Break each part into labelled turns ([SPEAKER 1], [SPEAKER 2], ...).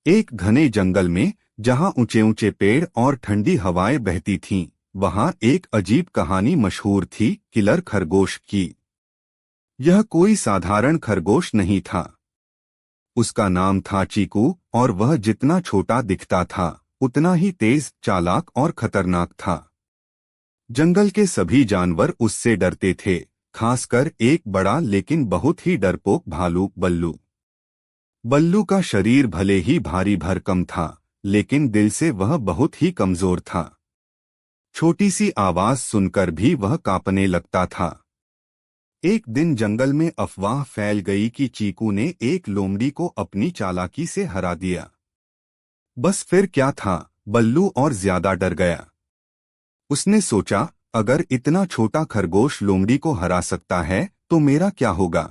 [SPEAKER 1] एक घने जंगल में जहां ऊंचे ऊंचे पेड़ और ठंडी हवाएं बहती थीं, वहां एक अजीब कहानी मशहूर थी, किलर खरगोश की। यह कोई साधारण खरगोश नहीं था। उसका नाम था चीकू और वह जितना छोटा दिखता था उतना ही तेज, चालाक और खतरनाक था। जंगल के सभी जानवर उससे डरते थे, खासकर एक बड़ा लेकिन बहुत ही डरपोक भालू बल्लू। बल्लू का शरीर भले ही भारी भरकम था, लेकिन दिल से वह बहुत ही कमजोर था। छोटी सी आवाज सुनकर भी वह कांपने लगता था। एक दिन जंगल में अफवाह फैल गई कि चीकू ने एक लोमड़ी को अपनी चालाकी से हरा दिया। बस फिर क्या था, बल्लू और ज्यादा डर गया। उसने सोचा, अगर इतना छोटा खरगोश लोमड़ी को हरा सकता है तो मेरा क्या होगा।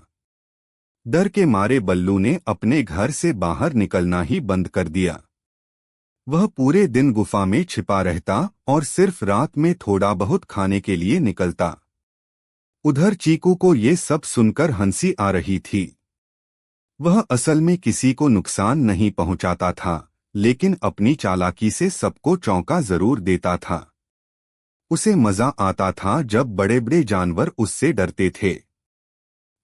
[SPEAKER 1] डर के मारे बल्लू ने अपने घर से बाहर निकलना ही बंद कर दिया। वह पूरे दिन गुफा में छिपा रहता और सिर्फ रात में थोड़ा बहुत खाने के लिए निकलता। उधर चीकू को ये सब सुनकर हंसी आ रही थी। वह असल में किसी को नुकसान नहीं पहुंचाता था, लेकिन अपनी चालाकी से सबको चौंका जरूर देता था। उसे मजा आता था जब बड़े बड़े जानवर उससे डरते थे।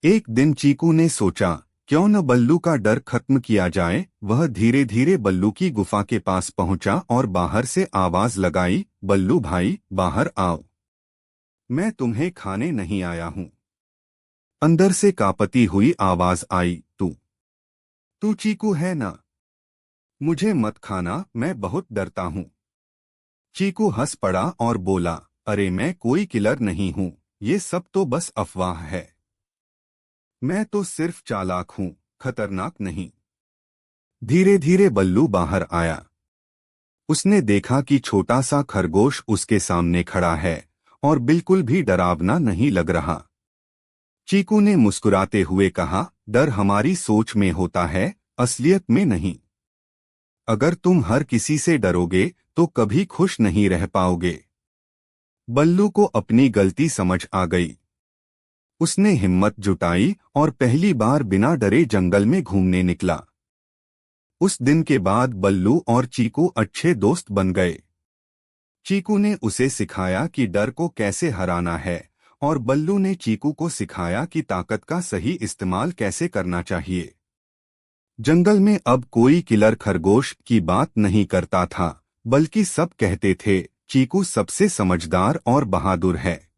[SPEAKER 1] एक दिन चीकू ने सोचा, क्यों न बल्लू का डर खत्म किया जाए। वह धीरे धीरे बल्लू की गुफा के पास पहुंचा और बाहर से आवाज लगाई, बल्लू भाई बाहर आओ, मैं तुम्हें खाने नहीं आया हूं। अंदर से कांपती हुई आवाज आई, तू चीकू है ना? मुझे मत खाना, मैं बहुत डरता हूं। चीकू हंस पड़ा और बोला, अरे मैं कोई किलर नहीं हूं, ये सब तो बस अफवाह है। मैं तो सिर्फ चालाक हूं, खतरनाक नहीं। धीरे धीरे बल्लू बाहर आया। उसने देखा कि छोटा सा खरगोश उसके सामने खड़ा है और बिल्कुल भी डरावना नहीं लग रहा। चीकू ने मुस्कुराते हुए कहा, डर हमारी सोच में होता है, असलियत में नहीं। अगर तुम हर किसी से डरोगे तो कभी खुश नहीं रह पाओगे। बल्लू को अपनी गलती समझ आ गई। उसने हिम्मत जुटाई और पहली बार बिना डरे जंगल में घूमने निकला। उस दिन के बाद बल्लू और चीकू अच्छे दोस्त बन गए। चीकू ने उसे सिखाया कि डर को कैसे हराना है और बल्लू ने चीकू को सिखाया कि ताकत का सही इस्तेमाल कैसे करना चाहिए। जंगल में अब कोई किलर खरगोश की बात नहीं करता था, बल्कि सब कहते थे, चीकू सबसे समझदार और बहादुर है।